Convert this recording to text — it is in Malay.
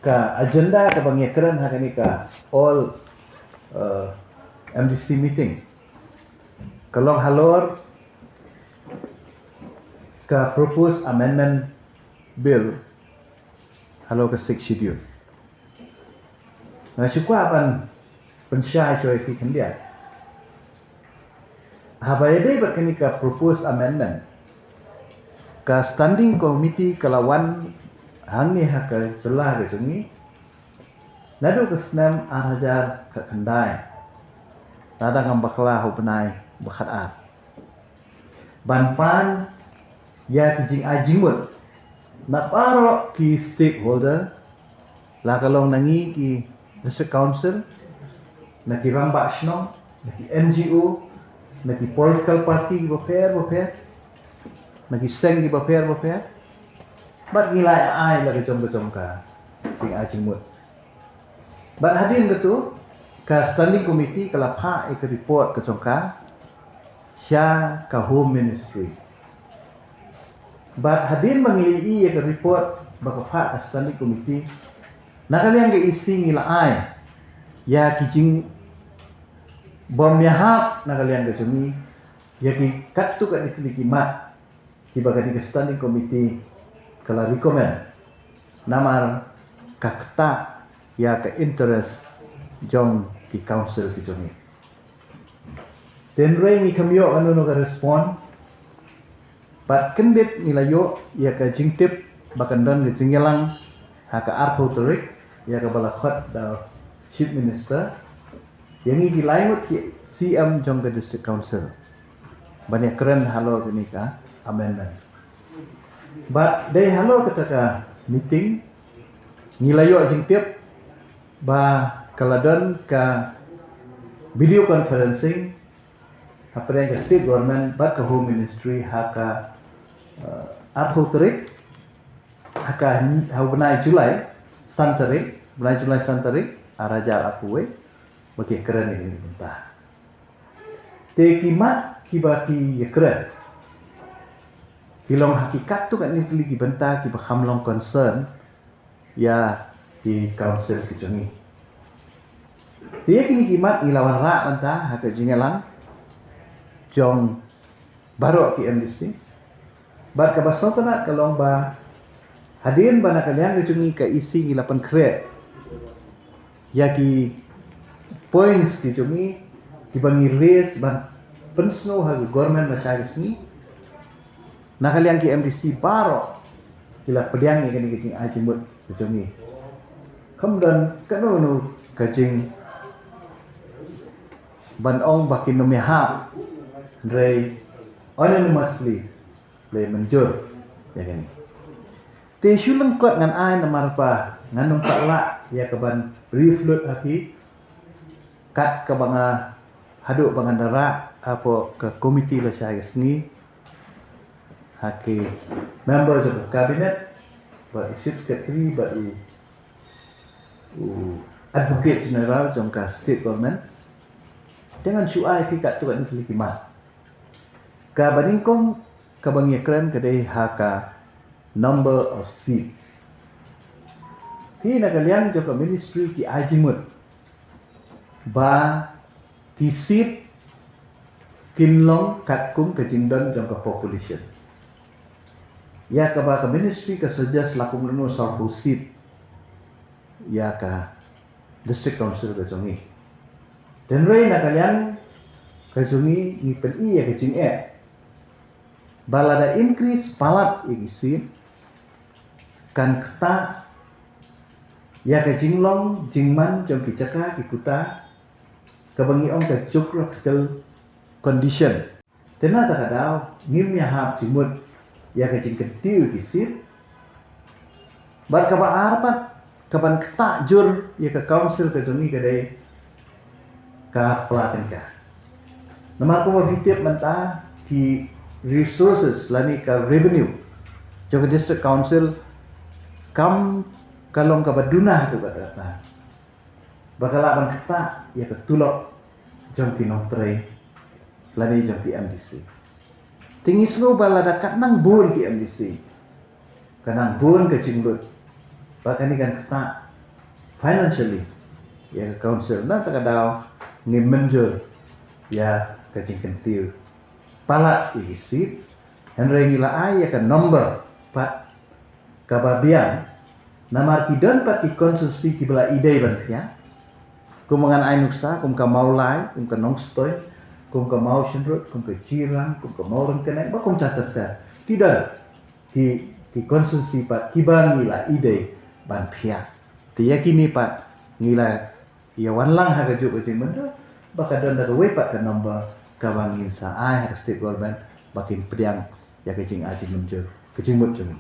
ka agenda ka bangyakeran hakani ka all MDC meeting kalong halor ka proposed amendment bill halo ka 6 schedule na syukwa pan pensyai choy ki kendia habayade bakani ka proposed amendment ka standing committee kalawan hangi haka jelah ke jungi nadu kesnam arajar ka kendai nada ngam bakla hu benai bakhat banpan ya kijing ajimut nak paro ki stakeholder la kalong nangi ki district council na ki rambak shnong na ki NGO na ki political party boper na ki seng ki boper bat gilai ai la kecom ka sing ajimut bat hadin betu ka standing committee kala pha ek report kecom ka sya ka home ministry bat hadin mangili ek report baka pha ka standing committee nakaliang ke isi ngila ai ya kijing bom yahap nakaliang ke jumi ya ki katu ka itli mat ki baka di standing committee kala recommend namar kakta ya ke interest jong ki council ki jumi den rei ni kamyo anu no ka respond pat kendit nilayo ya ka jingtip bakandon ke jingyalang ha ka arpotorik ya ka balakhat da chief minister yang ni laimut ki CM jong ke district council banyak keren halo ni ka amendment but day halo ketaka meeting nilayo jingtip ba kaladon ka video conferencing apa yang ke state government ba ka home ministry haka arpotorik haka benai Julai santarik benai Julai santarik arajar akuwe bagi keren ini mentah te kimat kibaki keren kilong hakikat tu kan ni lagi bentah ki bakhamlong concern ya di council kijongi dia kini kimat ilawan rak bentah haka jingalang jong baru ki MDC bat ka basotana kalong ba hadin bana kalian kijongi ka isi ilapan kret ya ki points kijongi dibangi raise ban pensno ha government masyarakat ni nakaliang ki MDC baro kila pediang ni kini ajimut kijongi kemudian kanu kajing ban ong bakin nomihap rei anonymously le menjur ya kini te syuleng kot ngan ai namar pa nganung takla ya keban refloat haki kat ke banga haduk bangandara apa ke komiti la syai sni haki members of the cabinet but chief secretary but advocate general jongka state government dengan syuai fikat tu kan ni kimat ka baningkong ka bangyakran kadai haka number of seat hi nakalian jongka ministry ki ajimut ba ti seat kinlong katkum ke jingdon jongka population ya ka ba ka ministry ka suggest lakum nuno sa seat ya ka district council ka jongi dan rei na kalian ka jongi ni pen ya ka jing balada increase palat seat kan kata ya ka jinglong jingman jong ki caka ki kuta ka bangi ong ka geographical condition tena ta kadau ngim ya hap jimut ya ka jing ketiu ki seat bar ka ba arpat kapan ketak jur ya ke council ke jongi kedai ka pelaten ka nama ko mabitip mentah di resources lani ka revenue jong district council kam kalong ka baduna tu kata bakal aban ketak ya ke tulok jong kinong tray lani jong ki MDC tinggi slow balada kat nang bun ki MDC kanang bun ke jinglut bahkan ni kan ketak financially ya council na takadaw ngi manager ya kajing kentil pala iisip henry ngila ay ya ka number pa kababian namar kidon pa ki konsumsi ki bela ide ban ya kumangan ay nuksa kum ka maulai kum ka nongstoy kum ka mau shendrot kum ka jiran kum ka mau rengkenai ba kum catat tidak ki konsumsi pa kiba ngila ide ban pia tiyakini pa ngila ya wanlang ha gajuk ujing benda baka don da wepat ka number kawangin sa ai ha state government bakin pediang ya kecing aji menjur kecing mut jemi